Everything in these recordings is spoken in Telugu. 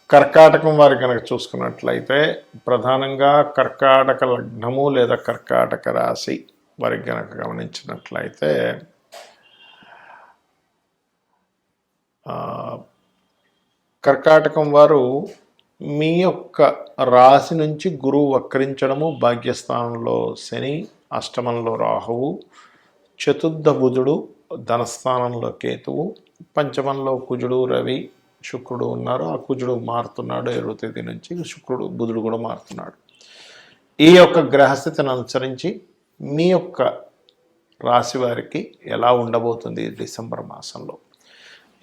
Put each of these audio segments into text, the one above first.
కర్కాటకం వారి కనుక చూసుకున్నట్లయితే ప్రధానంగా కర్కాటక లగ్నము లేదా కర్కాటక రాశి వారికి కనుక గమనించినట్లయితే కర్కాటకం వారు మీ యొక్క రాశి నుంచి గురువు వక్రించడము, భాగ్యస్థానంలో శని, అష్టమంలో రాహువు, చతుర్థ బుధుడు, ధనస్థానంలో కేతువు, పంచమంలో కుజుడు, రవి, శుక్రుడు ఉన్నారు. ఆ కుజుడు మారుతున్నాడు 20వ తేదీ నుంచి, బుధుడు కూడా మారుతున్నాడు. ఈ యొక్క గ్రహస్థితిని అనుసరించి మీ యొక్క రాశి వారికి ఎలా ఉండబోతుంది డిసెంబర్ మాసంలో,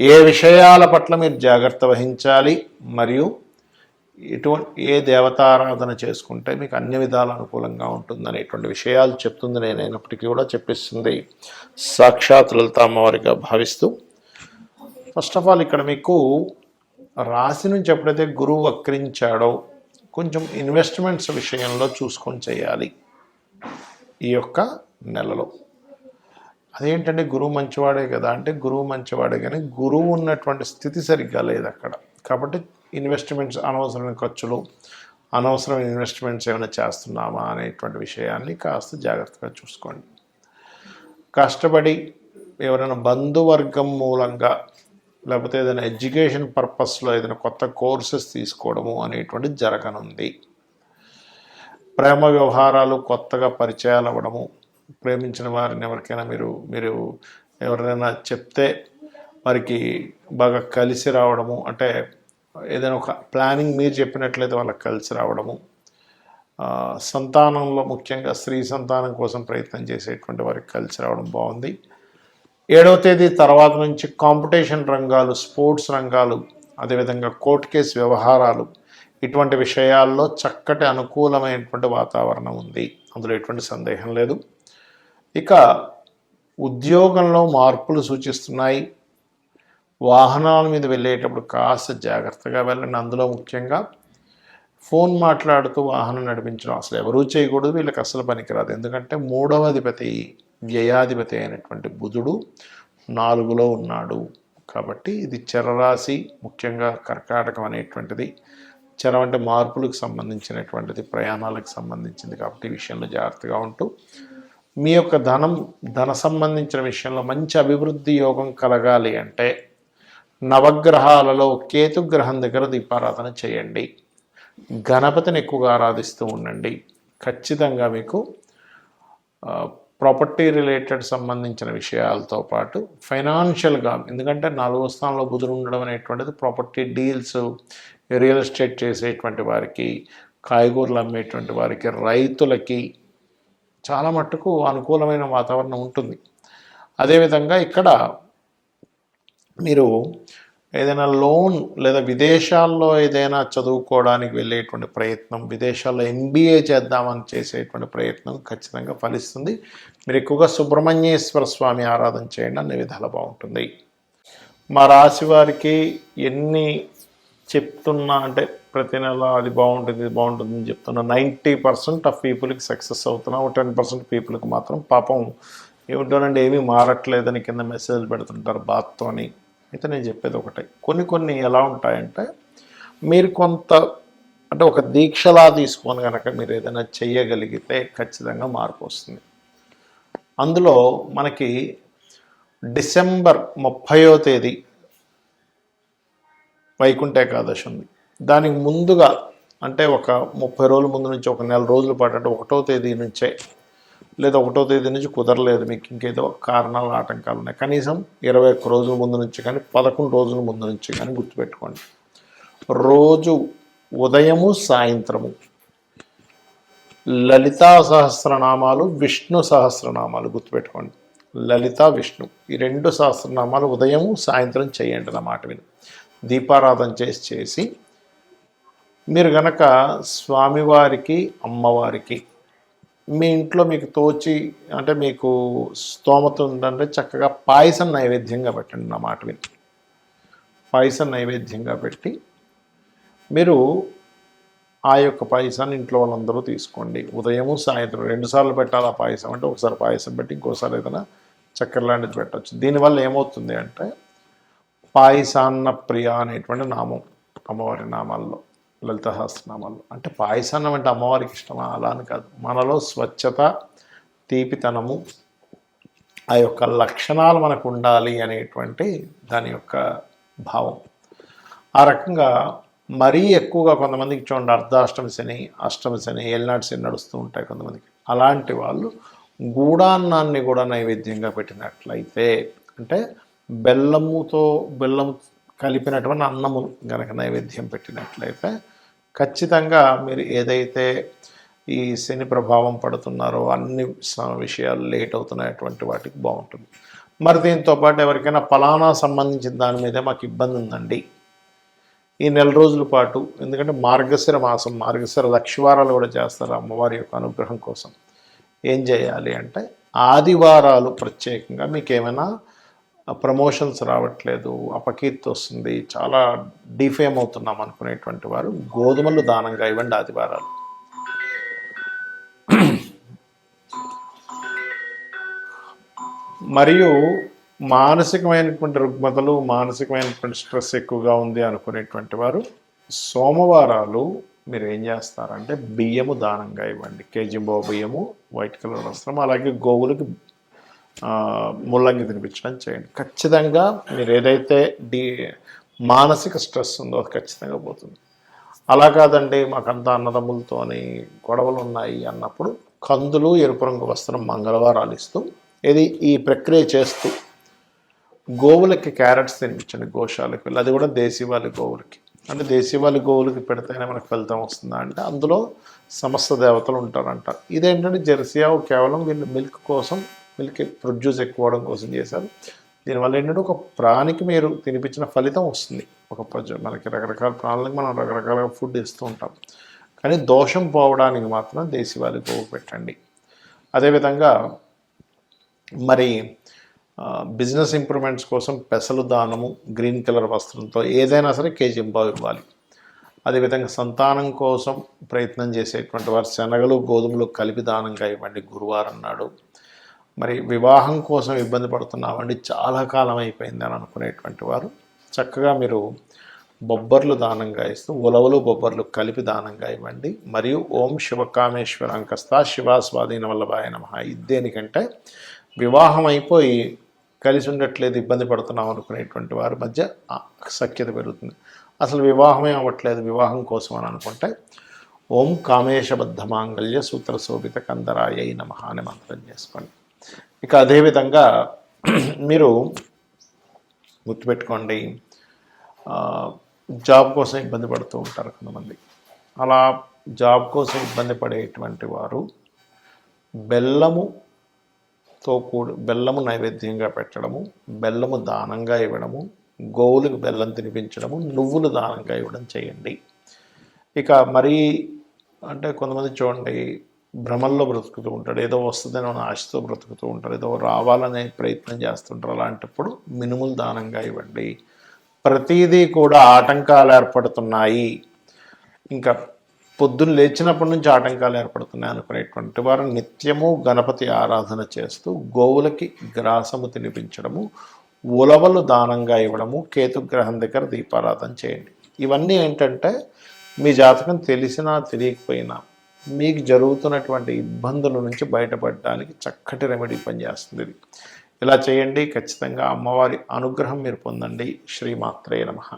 ఏ విషయాల పట్ల మీరు జాగ్రత్త వహించాలి, మరియు ఏ దేవతారాధన చేసుకుంటే మీకు అన్ని విధాలు అనుకూలంగా ఉంటుందనేటువంటి విషయాలు చెప్తుంది. నేనైనప్పటికీ కూడా చెప్పిస్తుంది సాక్షాత్ లలిత అమ్మవారిగా భావిస్తూ, ఫస్ట్ ఆఫ్ ఆల్ ఇక్కడ మీకు రాశి నుంచి ఎప్పుడైతే గురువు వక్రించాడో కొంచెం ఇన్వెస్ట్మెంట్స్ విషయంలో చూసుకొని చేయాలి ఈ యొక్క నెలలో. అదేంటంటే గురువు మంచివాడే కదా అంటే, గురువు మంచివాడే కానీ గురువు ఉన్నటువంటి స్థితి సరిగ్గా లేదు అక్కడ. కాబట్టి ఇన్వెస్ట్మెంట్స్, అనవసరమైన ఖర్చులు, అనవసరమైన ఇన్వెస్ట్మెంట్స్ ఏమైనా చేస్తున్నామా అనేటువంటి విషయాన్ని కాస్త జాగ్రత్తగా చూసుకోండి. కష్టపడి ఎవరైనా బంధువర్గం మూలంగా లేకపోతే ఏదైనా ఎడ్యుకేషన్ పర్పస్లో ఏదైనా కొత్త కోర్సెస్ తీసుకోవడము అనేటువంటి జరగనుంది. ప్రేమ వ్యవహారాలు కొత్తగా పరిచయాలు అవ్వడము, ప్రేమించిన వారిని ఎవరికైనా మీరు ఎవరైనా చెప్తే వారికి బాగా కలిసి రావడము, అంటే ఏదైనా ఒక ప్లానింగ్ మీరు చెప్పినట్లయితే వాళ్ళకి కలిసి రావడము, సంతానంలో ముఖ్యంగా స్త్రీ సంతానం కోసం ప్రయత్నం చేసేటువంటి వారికి కలిసి రావడం బాగుంది. 7వ తేదీ తర్వాత నుంచి కాంపిటీషన్ రంగాలు, స్పోర్ట్స్ రంగాలు, అదేవిధంగా కోర్టు కేసు వ్యవహారాలు, ఇటువంటి విషయాల్లో చక్కటి అనుకూలమైనటువంటి వాతావరణం ఉంది, అందులో ఎటువంటి సందేహం లేదు. ఇక ఉద్యోగంలో మార్పులు సూచిస్తున్నాయి. వాహనాల మీద వెళ్ళేటప్పుడు కాస్త జాగ్రత్తగా వెళ్ళండి. అందులో ముఖ్యంగా ఫోన్ మాట్లాడుతూ వాహనం నడిపించడం అసలు ఎవరూ చేయకూడదు, వీళ్ళకి అసలు పనికిరాదు. ఎందుకంటే 3వ అధిపతి, వ్యయాధిపతి అయినటువంటి బుధుడు 4లో ఉన్నాడు. కాబట్టి ఇది చరరాశి, ముఖ్యంగా కర్కాటకం అనేటువంటిది చరం అంటే మార్పులకు సంబంధించినటువంటిది, ప్రయాణాలకు సంబంధించింది. కాబట్టి ఈ విషయంలో జాగ్రత్తగా ఉంటూ మీ యొక్క ధన సంబంధించిన విషయంలో మంచి అభివృద్ధి యోగం కలగాలి అంటే నవగ్రహాలలో కేతుగ్రహం దగ్గర దీపారాధన చేయండి. గణపతిని ఎక్కువగా ఆరాధిస్తూ ఉండండి. ఖచ్చితంగా మీకు ప్రాపర్టీ రిలేటెడ్ సంబంధించిన విషయాలతో పాటు ఫైనాన్షియల్గా, ఎందుకంటే 4వ స్థానంలో బుధుడు ఉండడం అనేటువంటిది ప్రాపర్టీ డీల్స్, రియల్ ఎస్టేట్ చేసేటువంటి వారికి, కాయగూరలు అమ్మేటువంటి వారికి, రైతులకి చాలా మట్టుకు అనుకూలమైన వాతావరణం ఉంటుంది. అదేవిధంగా ఇక్కడ మీరు ఏదైనా లోన్ లేదా విదేశాల్లో ఏదైనా చదువుకోవడానికి వెళ్ళేటువంటి ప్రయత్నం, విదేశాల్లో MBA చేద్దామని చేసేటువంటి ప్రయత్నం ఖచ్చితంగా ఫలిస్తుంది. మీరు ఎక్కువగా సుబ్రహ్మణ్యేశ్వర స్వామి ఆరాధన చేయండి, అన్ని విధాలు బాగుంటుంది. మా రాశి వారికి ఎన్ని చెప్తున్నా అంటే ప్రతి నెల అది బాగుంటుంది, ఇది బాగుంటుంది అని చెప్తున్నా, 90% ఆఫ్ పీపుల్కి సక్సెస్ అవుతున్నా, 10% పీపుల్కి మాత్రం పాపం ఏమిటోనండి ఏమీ మారట్లేదని కింద మెసేజ్లు పెడుతుంటారు బాధతో అని. అయితే నేను చెప్పేది ఒకటే, కొన్ని ఎలా ఉంటాయంటే మీరు కొంత అంటే ఒక దీక్షలా తీసుకొని కనుక మీరు ఏదైనా చెయ్యగలిగితే ఖచ్చితంగా మార్పు వస్తుంది. అందులో మనకి డిసెంబర్ 30వ తేదీ వైకుంఠ ఏకాదశి ఉంది. దానికి ముందుగా అంటే ఒక 30 రోజుల ముందు నుంచి, ఒక నెల రోజుల పాటు, అంటే 1వ తేదీ నుంచే, లేదా 1వ తేదీ నుంచి కుదరలేదు మీకు, ఇంకేదో కారణాలు ఆటంకాలు ఉన్నాయి, కనీసం 21 రోజుల ముందు నుంచి కానీ 11 రోజుల ముందు నుంచి కానీ గుర్తుపెట్టుకోండి. రోజు ఉదయము సాయంత్రము లలితా సహస్రనామాలు, విష్ణు సహస్రనామాలు గుర్తుపెట్టుకోండి. లలిత, విష్ణు ఈ 2 సహస్రనామాలు ఉదయము సాయంత్రం చేయండి అన్నమాట. విని దీపారాధన చేసి మీరు గనక స్వామివారికి, అమ్మవారికి మీ ఇంట్లో మీకు తోచి అంటే మీకు స్తోమత ఉందంటే చక్కగా పాయసం నైవేద్యంగా పెట్టండి నా మాట విని. పాయసం నైవేద్యంగా పెట్టి మీరు ఆ యొక్క పాయసాన్ని ఇంట్లో వాళ్ళందరూ తీసుకోండి. ఉదయము సాయంత్రం 2 సార్లు పెట్టాలి ఆ పాయసం. అంటే ఒకసారి పాయసం పెట్టి ఇంకోసారి ఏదైనా చక్కెర లాంటిది పెట్టచ్చు. దీనివల్ల ఏమవుతుంది అంటే పాయసాన్న ప్రియ అనేటువంటి నామం అమ్మవారి నామాల్లో, లలిత సహస్రనామాల్లో. అంటే పాయసాన్నం అంటే అమ్మవారికి ఇష్టమా అలా అని కాదు, మనలో స్వచ్ఛత, తీపితనము, ఆ యొక్క లక్షణాలు మనకు ఉండాలి అనేటువంటి దాని యొక్క భావం. ఆ రకంగా మరీ ఎక్కువగా కొంతమందికి చూడండి, అర్ధాష్టమి శని, అష్టమి శని, ఏలినాటి శని నడుస్తూ ఉంటాయి కొంతమందికి. అలాంటి వాళ్ళు గూడాన్నాన్ని కూడా నైవేద్యంగా పెట్టినట్లయితే, అంటే బెల్లం కలిపినటువంటి అన్నము కనుక నైవేద్యం పెట్టినట్లయితే ఖచ్చితంగా మీరు ఏదైతే ఈ శని ప్రభావం పడుతున్నారో అన్ని విషయాలు లేట్ అవుతున్నటువంటి వాటికి బాగుంటుంది. మరి దీంతో పాటు ఎవరికైనా ఫలానా సంబంధించిన దాని మీదే మాకు ఇబ్బంది ఉందండి ఈ నెల రోజుల పాటు, ఎందుకంటే మార్గశిర మాసం, మార్గశిర లక్షవారాలు కూడా చేస్తారు అమ్మవారి యొక్క అనుగ్రహం కోసం. ఏం చేయాలి అంటే ఆదివారాలు ప్రత్యేకంగా మీకు ఏమైనా ప్రమోషన్స్ రావట్లేదు, అపకీర్తి వస్తుంది, చాలా డిఫేమ్ అవుతున్నాం అనుకునేటువంటి వారు గోధుమలు దానంగా ఇవ్వండి ఆదివారాలు. మరియు మానసికమైనటువంటి రుగ్మతలు, మానసికమైనటువంటి స్ట్రెస్ ఎక్కువగా ఉంది అనుకునేటువంటి వారు సోమవారాలు మీరు ఏం చేస్తారంటే బియ్యము దానంగా ఇవ్వండి. కేజీంబో బియ్యము, వైట్ కలర్ వస్త్రం, అలాగే గోవులకి ముల్లంగి తినిపించడం చేయండి. ఖచ్చితంగా మీరు ఏదైతే మానసిక స్ట్రెస్ ఉందో అది ఖచ్చితంగా పోతుంది. అలా కాదండి మాకంతా అన్నదమ్ములతోని గొడవలు ఉన్నాయి అన్నప్పుడు కందులు, ఎరుపు రంగు వస్త్రం మంగళవారాలు ఇస్తూ ఈ ప్రక్రియ చేస్తూ గోవులకి క్యారెట్స్ తినిపించండి. గోశాలకు వెళ్ళి, అది కూడా దేశీవాళి గోవులకి. అంటే దేశీవాళి గోవులకి పెడితేనే మనకు ఫలితం వస్తుందా అంటే అందులో సమస్త దేవతలు ఉంటారంట. ఇదేంటంటే జెర్సీ ఆవు కేవలం వీళ్ళు మిల్క్ కోసం, మిల్క్ ప్రొడ్యూస్ ఎక్కువ అవడం కోసం చేశారు. దీనివల్ల ఏంటంటే ఒక ప్రాణికి మీరు తినిపించిన ఫలితం వస్తుంది. మనకి రకరకాల ప్రాణులకు మనం రకరకాల ఫుడ్ ఇస్తూ ఉంటాం, కానీ దోషం పోవడానికి మాత్రం దేశీవాళి గోవు పెట్టండి. అదేవిధంగా మరి బిజినెస్ ఇంప్రూవ్మెంట్స్ కోసం పెసలు దానము, గ్రీన్ కలర్ వస్త్రంతో ఏదైనా సరే కేజీంబా ఇవ్వాలి. అదేవిధంగా సంతానం కోసం ప్రయత్నం చేసేటువంటి వారు శనగలు, గోధుమలు కలిపి దానంగా ఇవ్వండి గురువారం నాడు. మరి వివాహం కోసం ఇబ్బంది పడుతున్నామండి, చాలా కాలం అయిపోయింది అని అనుకునేటువంటి వారు చక్కగా మీరు బొబ్బర్లు దానంగా ఇస్తూ ఉలవలు, బొబ్బర్లు కలిపి దానంగా ఇవ్వండి. మరియు ఓం శివకామేశ్వర అంకస్తా శివాస్వాధీన వల్లభాయ నమః. దేనికంటే వివాహం అయిపోయి కలిసి ఉండట్లేదు, ఇబ్బంది పడుతున్నాం అనుకునేటువంటి వారి మధ్య సఖ్యత పెరుగుతుంది. అసలు వివాహమే అవ్వట్లేదు, వివాహం కోసం అని అనుకుంటే ఓం కామేశబద్ధ మాంగళ్య సూత్ర శోభిత కందరాయ నమః అనే మంత్రం చేసుకోండి. ఇక అదేవిధంగా మీరు గుర్తుపెట్టుకోండి, జాబ్ కోసం ఇబ్బంది పడుతూ ఉంటారు కొంతమంది. అలా జాబ్ కోసం ఇబ్బంది పడేటువంటి వారు బెల్లము నైవేద్యంగా పెట్టడము, బెల్లము దానంగా ఇవ్వడము, గోవులకు బెల్లం తినిపించడము, నువ్వులు దానంగా ఇవ్వడం చేయండి. ఇక మరీ అంటే కొంతమంది చూడండి భ్రమల్లో బ్రతుకుతూ ఉంటాడు, ఏదో వస్తుందని మన ఆశతో బ్రతుకుతూ ఉంటారు, ఏదో రావాలనే ప్రయత్నం చేస్తుంటారు. అలాంటప్పుడు మినుములు దానంగా ఇవ్వండి. ప్రతిదీ కూడా ఆటంకాలు ఏర్పడుతున్నాయి, ఇంకా పొద్దున్న లేచినప్పటి నుంచి ఆటంకాలు ఏర్పడుతున్నాయి అనుకునేటువంటి వారు నిత్యము గణపతి ఆరాధన చేస్తూ గోవులకి గ్రాసము తినిపించడము, ఉలవలు దానంగా ఇవ్వడము, కేతుగ్రహం దగ్గర దీపారాధన చేయండి. ఇవన్నీ ఏంటంటే మీ జాతకం తెలిసినా తెలియకపోయినా మీకు జరుగుతున్నటువంటి ఇబ్బందుల నుంచి బయటపడడానికి చక్కటి రెమెడీ పనిచేస్తుంది. ఇలా చేయండి, ఖచ్చితంగా అమ్మవారి అనుగ్రహం మీరు పొందండి. శ్రీమాత్రే నమః.